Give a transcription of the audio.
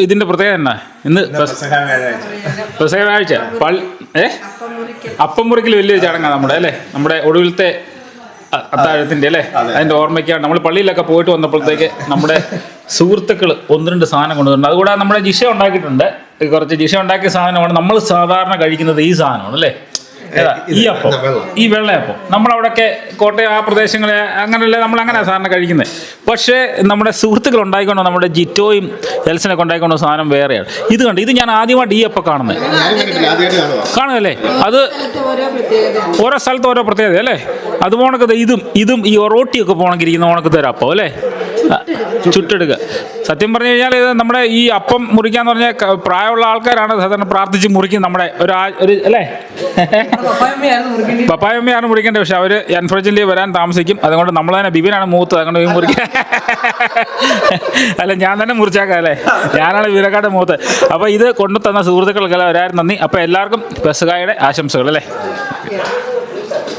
ഇതിൻ്റെ പ്രത്യേകത എന്നാ? ഇന്ന് പെസഹ വ്യാഴാഴ്ച അപ്പം മുറിക്കൽ വലിയൊരു ചടങ്ങാണ് നമ്മുടെ അല്ലേ, നമ്മുടെ ഒടുവിലത്തെ അത്താഴത്തിൻ്റെ അല്ലേ, അതിൻ്റെ ഓർമ്മയ്ക്കാണ്. നമ്മൾ പള്ളിയിലൊക്കെ പോയിട്ട് വന്നപ്പോഴത്തേക്ക് നമ്മുടെ സുഹൃത്തുക്കൾ 1-2 സാധനം കൊണ്ടുവന്നിട്ടുണ്ട്. അതുകൂടാതെ നമ്മുടെ ജിഷ ഉണ്ടാക്കിയിട്ടുണ്ട്, കുറച്ച് ജിഷ ഉണ്ടാക്കിയ സാധനമാണ്. നമ്മൾ സാധാരണ കഴിക്കുന്നത് ഈ സാധനമാണ് അല്ലേ, ഈ അപ്പം, ഈ വെള്ളയപ്പം. നമ്മളവിടെയൊക്കെ കോട്ടയം ആ പ്രദേശങ്ങളെ അങ്ങനെയല്ലേ നമ്മൾ അങ്ങനെ സാധാരണ കഴിക്കുന്നത്. പക്ഷേ നമ്മുടെ സുഹൃത്തുക്കൾ ഉണ്ടായിക്കൊണ്ടോ, നമ്മുടെ ജിറ്റോയും എൽസിനൊക്കെ ഉണ്ടായിക്കൊണ്ടോ സാധനം വേറെയാണ്. ഇത് കണ്ട്, ഇത് ഞാൻ ആദ്യമായിട്ട് ഈ അപ്പം കാണുന്നത്. കാണുമല്ലേ, അത് ഓരോ സ്ഥലത്ത് ഓരോ പ്രത്യേകത അല്ലേ. അതുപോണക്ക് ഇതും ഈ റോട്ടിയൊക്കെ പോകണമെങ്കിൽ ഇരിക്കുന്ന ഓണക്ക് തരാം അപ്പം അല്ലേ, ചുട്ടെടുക്കുക. സത്യം പറഞ്ഞു കഴിഞ്ഞാൽ ഇത് നമ്മുടെ ഈ അപ്പം മുറിക്കാന്ന് പറഞ്ഞാൽ പ്രായമുള്ള ആൾക്കാരാണ് സാധാരണ പ്രാർത്ഥിച്ച് മുറിക്കും. നമ്മുടെ ഒരു അല്ലേ, പപ്പായമ്മയാണ് മുറിക്കേണ്ടത്. പക്ഷെ അവർ അൺഫോർച്യുനേറ്റ്ലി വരാൻ താമസിക്കും. അതുകൊണ്ട് നമ്മൾ തന്നെ ബിബിനാണ് മൂത്തത്, അതുകൊണ്ട് ഈ മുറിക്കാൻ അല്ല ഞാൻ തന്നെ മുറിച്ചാക്കാം അല്ലേ, ഞാനാണ് വീരക്കാട് മൂത്ത്. അപ്പോൾ ഇത് കൊണ്ടു തന്ന സുഹൃത്തുക്കൾക്കെല്ലാം വരാൻ നന്ദി. അപ്പോൾ എല്ലാവർക്കും പെസഹായുടെ ആശംസകൾ അല്ലേ.